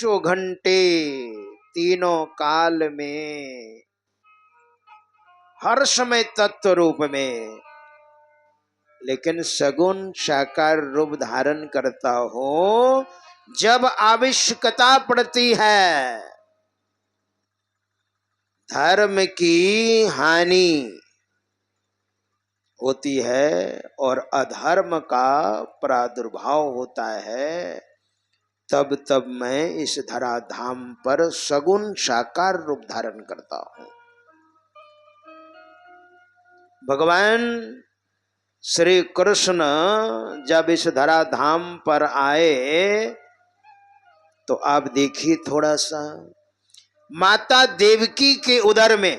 चौबीसों घंटे तीनों काल में हर समय तत्व रूप में, लेकिन सगुण साकार रूप धारण करता हूं जब आवश्यकता पड़ती है, धर्म की हानि होती है और अधर्म का प्रादुर्भाव होता है, तब तब मैं इस धराधाम पर सगुण साकार रूप धारण करता हूं। भगवान श्री कृष्ण जब इस धराधाम पर आए तो आप देखिए थोड़ा सा, माता देवकी के उदर में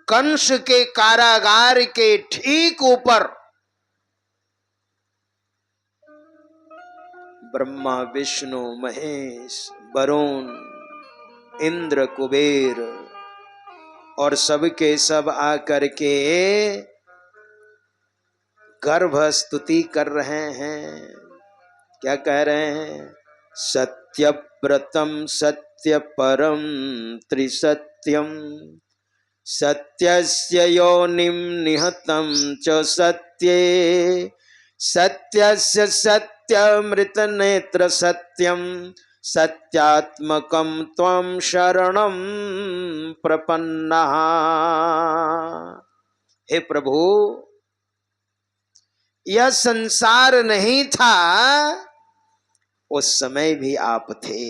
कंस के कारागार के ठीक ऊपर ब्रह्मा विष्णु महेश वरुण इंद्र कुबेर और सब के सब आकर के गर्भ स्तुति कर रहे हैं। क्या कह रहे हैं? सत्यव्रतम सत्य परम त्रिसत्यम सत्यस्य योनिम निहतम च सत्ये सत्यस्य सत्यमृत नेत्र सत्यम सत्यात्मकम त्वं शरणं प्रपन्नः। हे प्रभु, यह संसार नहीं था उस समय भी आप थे,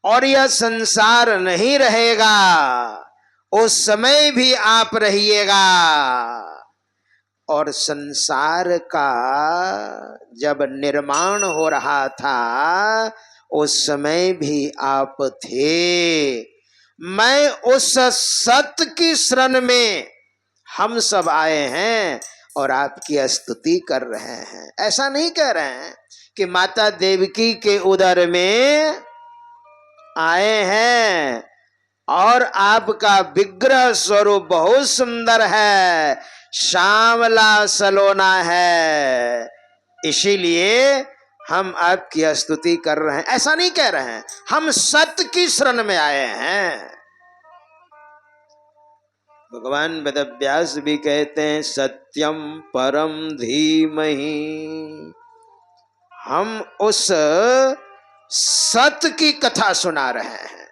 और यह संसार नहीं रहेगा उस समय भी आप रहिएगा, और संसार का जब निर्माण हो रहा था उस समय भी आप थे। मैं उस सत्य की शरण में हम सब आए हैं और आपकी स्तुति कर रहे हैं। ऐसा नहीं कह रहे हैं कि माता देवकी के उदर में आए हैं और आपका विग्रह स्वरूप बहुत सुंदर है, श्यामला सलोना है, इसीलिए हम आपकी स्तुति कर रहे हैं। ऐसा नहीं कह रहे हैं, हम सत्य की शरण में आए हैं। भगवान वेदव्यास भी कहते हैं सत्यम परम धीमहि। हम उस सत्य की कथा सुना रहे हैं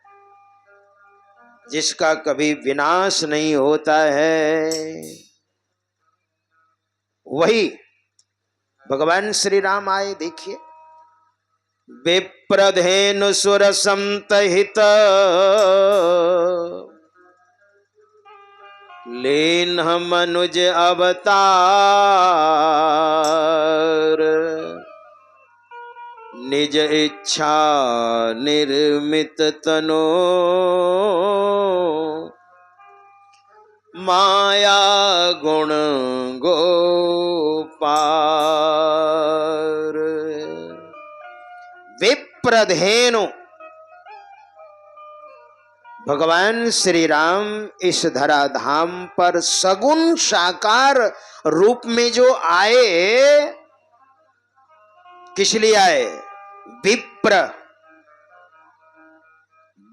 जिसका कभी विनाश नहीं होता है। वही भगवान श्री राम आए। देखिए, विप्रधेनु सुर संतहित लीन मनुज अवतार निज इच्छा निर्मित तनो माया गुण गोपार। विप्रधेनु, भगवान श्री राम इस धराधाम पर सगुण साकार रूप में जो आए, किस लिए आए? विप्र।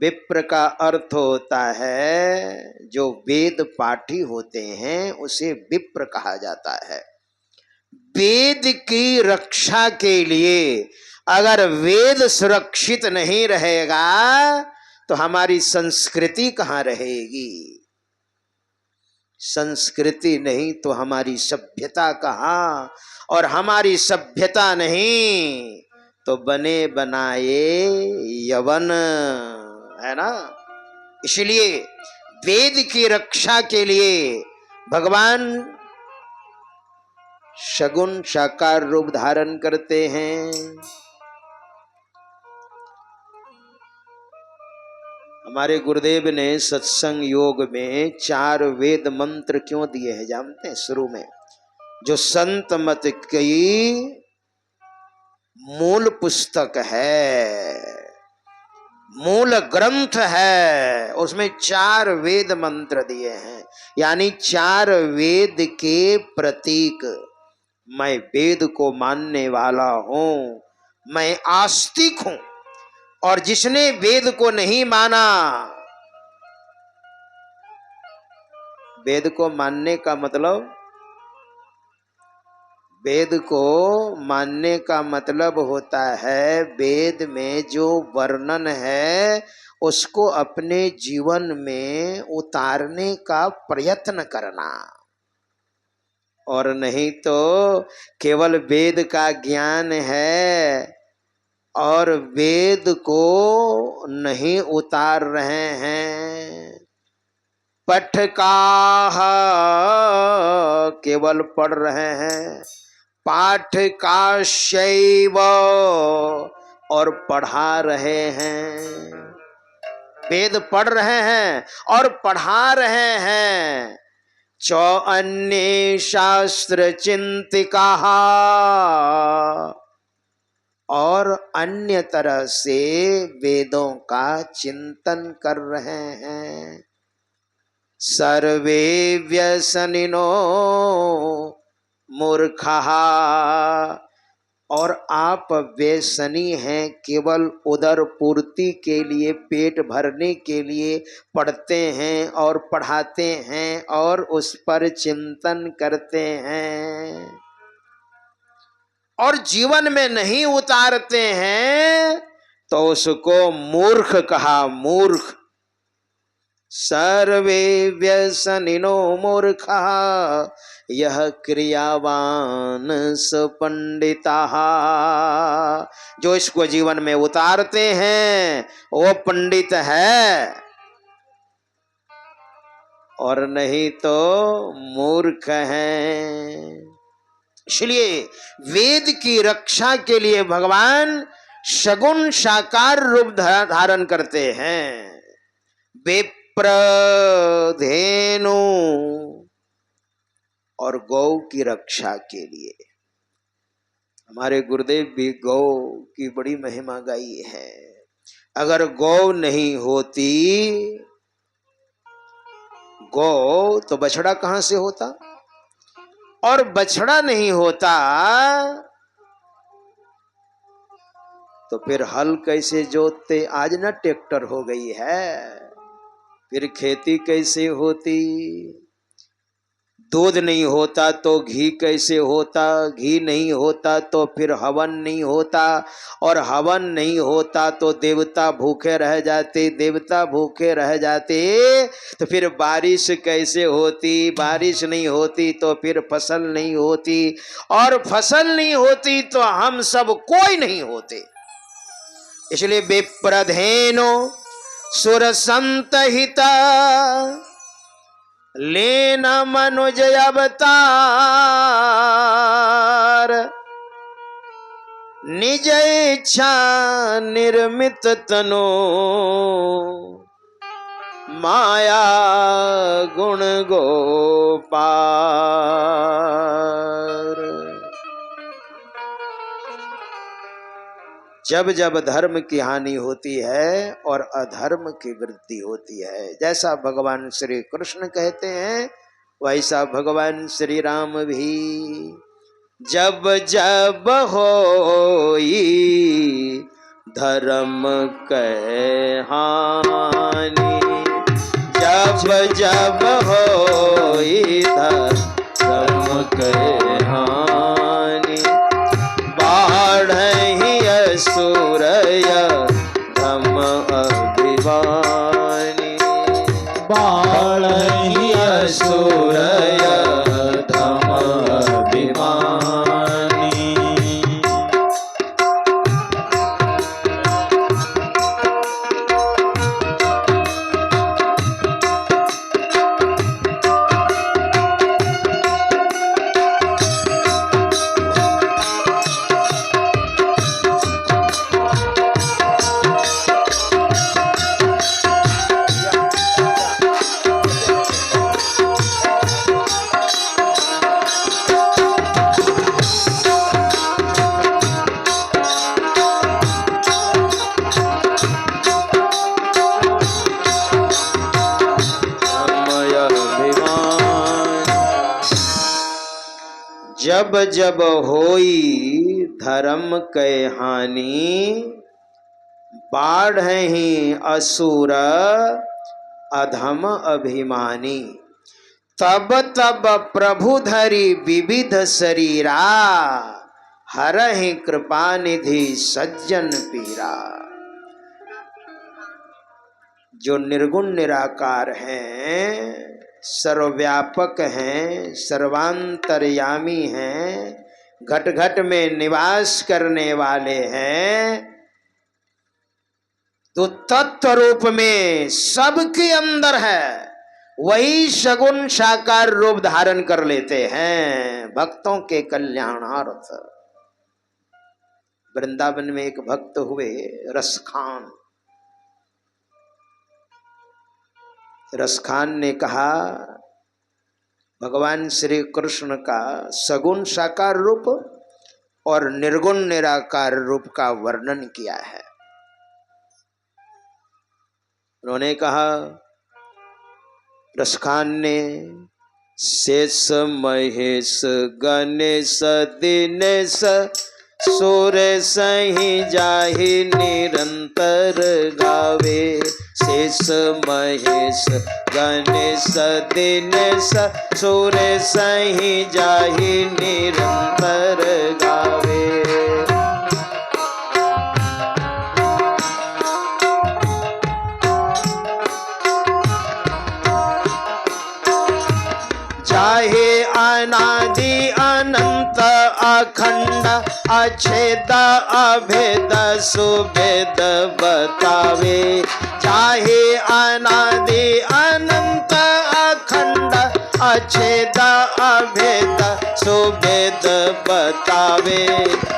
विप्र का अर्थ होता है जो वेद पाठी होते हैं, उसे विप्र कहा जाता है। वेद की रक्षा के लिए अगर वेद सुरक्षित नहीं रहेगा तो हमारी संस्कृति कहाँ रहेगी? संस्कृति नहीं तो हमारी सभ्यता कहाँ, और हमारी सभ्यता नहीं तो बने बनाए यवन, है ना। इसलिए वेद की रक्षा के लिए भगवान सगुण साकार रूप धारण करते हैं। हमारे गुरुदेव ने सत्संग योग में 4 वेद मंत्र क्यों दिए हैं जानते हैं? शुरू में जो संत मत की मूल पुस्तक है, मूल ग्रंथ है, उसमें 4 वेद मंत्र दिए हैं, यानी 4 वेद के प्रतीक। मैं वेद को मानने वाला हूं, मैं आस्तिक हूं। और जिसने वेद को नहीं माना, वेद को मानने का मतलब, वेद को मानने का मतलब होता है वेद में जो वर्णन है उसको अपने जीवन में उतारने का प्रयत्न करना। और नहीं तो केवल वेद का ज्ञान है और वेद को नहीं उतार रहे हैं। पठकाः केवल पढ़ रहे हैं, पाठ काश्यैव और पढ़ा रहे हैं। वेद पढ़ रहे हैं और पढ़ा रहे हैं। चौ अन्य शास्त्र चिंतिकाः और अन्य तरह से वेदों का चिंतन कर रहे हैं। सर्वे व्यसनिनो मूर्खः और आप व्यसनी हैं, केवल उदर पूर्ति के लिए, पेट भरने के लिए पढ़ते हैं और पढ़ाते हैं और उस पर चिंतन करते हैं और जीवन में नहीं उतारते हैं तो उसको मूर्ख कहा। मूर्ख। सर्वे व्यसनिनो मूर्खः यह क्रियावान पंडिताः। जो इसको जीवन में उतारते हैं वो पंडित है और नहीं तो मूर्ख हैं। इसलिए वेद की रक्षा के लिए भगवान सगुण साकार रूप धारण करते हैं। विप्रधेनु और गौ की रक्षा के लिए। हमारे गुरुदेव भी गौ की बड़ी महिमा गाई है। अगर गौ नहीं होती, गौ तो बछड़ा कहां से होता, और बछड़ा नहीं होता तो फिर हल कैसे जोतते। आज ना ट्रैक्टर हो गई है, फिर खेती कैसे होती। दूध नहीं होता तो घी कैसे होता, घी नहीं होता तो फिर हवन नहीं होता, और हवन नहीं होता तो देवता भूखे रह जाते, देवता भूखे रह जाते तो फिर बारिश कैसे होती, बारिश नहीं होती तो फिर फसल नहीं होती, और फसल नहीं होती तो हम सब कोई नहीं होते। इसलिए विप्रधेनो सुरसंतहिता लेना मनुज अवतार, निज इच्छा निर्मित तनो माया गुण गोपार। जब जब धर्म की हानि होती है और अधर्म की वृद्धि होती है, जैसा भगवान श्री कृष्ण कहते हैं वैसा भगवान श्री राम भी। जब जब होई धर्म के हानि, जब जब होई धर्म के हानि, बाढ़हि असुरय धम अभिमानी, बाढ़हि असुरय धम अभिमानी। जब जब होई धर्म कै हानि बाढ़हि असुर अधम अभिमानी। तब तब प्रभु धरि विविध शरीरा हरहि कृपा निधि सज्जन पीरा। जो निर्गुण निराकार हैं, सर्वव्यापक हैं, सर्वांतर्यामी हैं, घट घट में निवास करने वाले हैं, तो तत्व रूप में सबके अंदर है, वही सगुण साकार रूप धारण कर लेते हैं भक्तों के कल्याणार्थ। वृंदावन में एक भक्त हुए रसखान। रसखान ने कहा भगवान श्री कृष्ण का सगुण साकार रूप और निर्गुण निराकार रूप का वर्णन किया है। उन्होंने कहा, रसखान ने, शेष महेश गणेश दिनेश सुरेश ही जाहि निरंतर गावे। शेष महेश गणेश दिनेश सुरेश ही जाहि निरंतर गावे। जाहे अनादि अनंत अखंड अछेद अभेद सुभेद बतावे। चाहे अनादि अनंत अखंड अछेद अभेद सुभेद बतावे।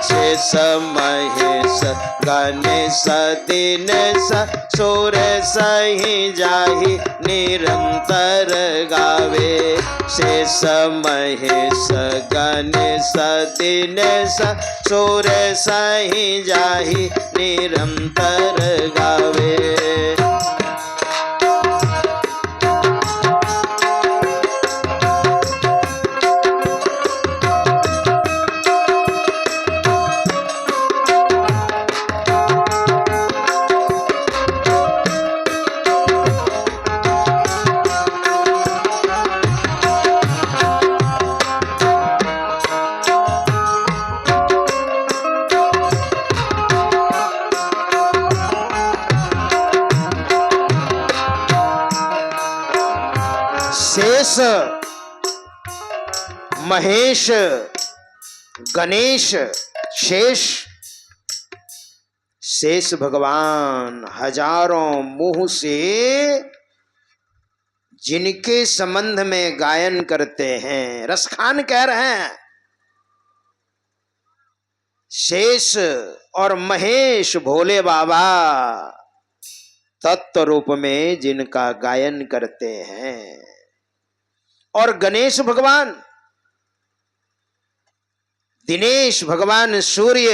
शेष महेश गणेश दिनेश सुरेश ही जाहि निरंतर गावे। शेष महेश गणेश दिनेश सुरेश ही जाहि निरंतर गावे। शेष महेश गणेश शेष, शेष भगवान हजारों मुंह से जिनके संबंध में गायन करते हैं। रसखान कह रहे हैं शेष और महेश भोले बाबा तत्व रूप में जिनका गायन करते हैं, और गणेश भगवान, दिनेश भगवान सूर्य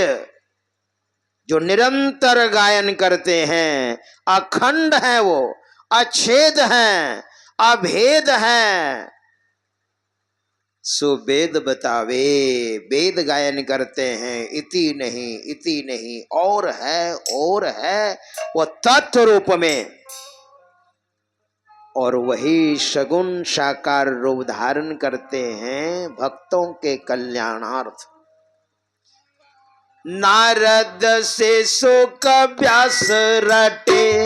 जो निरंतर गायन करते हैं। अखंड है वो, अछेद हैं, अभेद हैं, सो वेद बतावे। वेद गायन करते हैं, इति नहीं और है वो तत्व रूप में, और वही सगुण साकार रूप धारण करते हैं भक्तों के कल्याणार्थ। नारद से सुख व्यास रटे,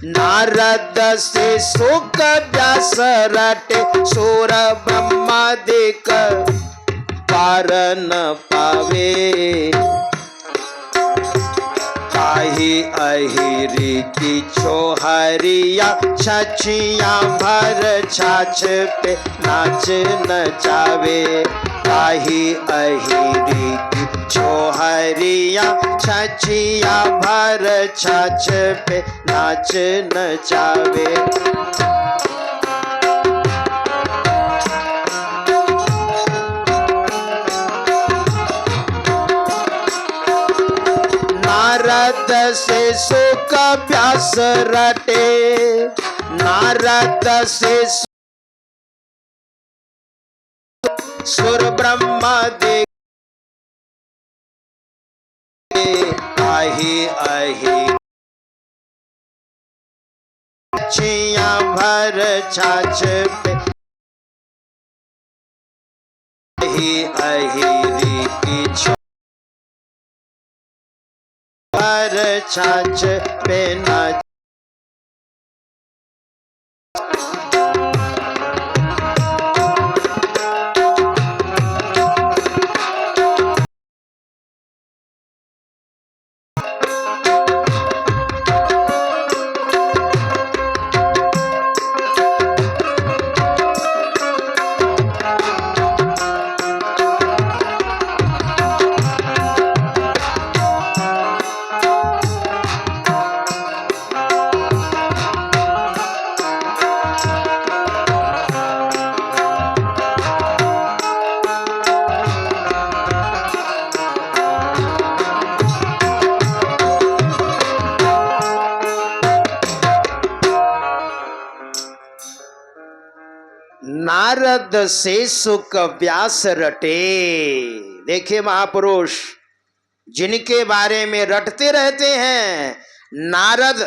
नारद से सुख व्यास रटे, सूर ब्रह्मा देख पार न पावे। ताहि अहिरी की छोहरिया छछिया भर छाछ पे नाच नचावे। ताहि अहिरी की छोहरिया छछिया भर छाछ पे नाच नचावे। नारद से सुख व्यास रटे, नारद से सुर ब्रह्मा देख आही आही छिया भर छाछ पे आही आही की छो भर छाछ पे नाच। नारद से सुख व्यास रटे। देखिए महापुरुष जिनके बारे में रटते रहते हैं, नारद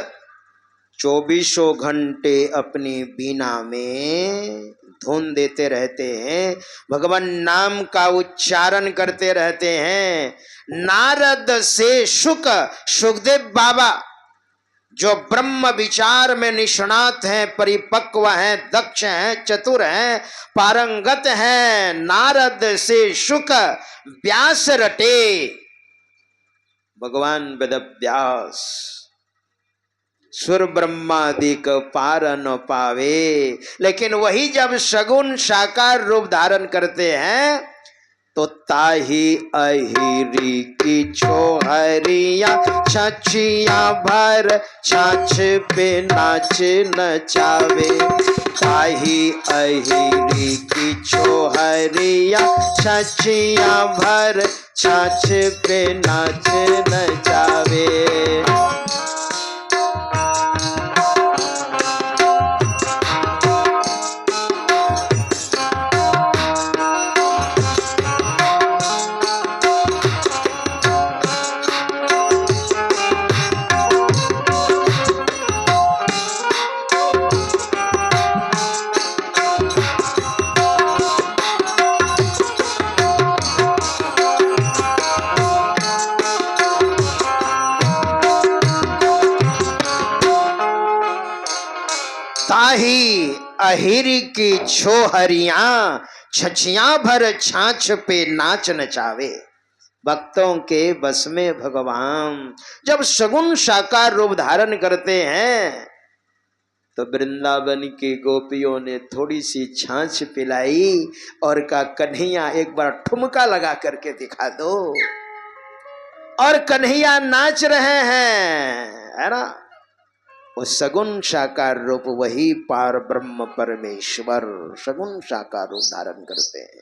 24 घंटे अपनी बीना में धुन देते रहते हैं, भगवान नाम का उच्चारण करते रहते हैं। नारद से सुखदेव बाबा जो ब्रह्म विचार में निष्णात हैं, परिपक्व हैं, दक्ष हैं, चतुर हैं, पारंगत हैं, नारद से सुख व्यास रटे। भगवान वेद व्यास सुर ब्रह्मादिक पार न पावे, लेकिन वही जब सगुण साकार रूप धारण करते हैं तो ताही अहिरी की छोहरिया छछिया भर छाछ पे नाच नचावे। ताही अहिरी की छोहरिया छछिया भर छाछ पे नाच नचावे। ताही अहिरी की छोहरिया छछिया भर छाछ पे नाच नचावे। भक्तों के बस में भगवान जब सगुण साकार रूप धारण करते हैं तो वृंदावन की गोपियों ने थोड़ी सी छाछ पिलाई और कहा कन्हैया एक बार ठुमका लगा करके दिखा दो, और कन्हैया नाच रहे हैं, है ना। उस सगुण साकार रूप वही पार ब्रह्म परमेश्वर सगुण साकार रूप धारण करते हैं।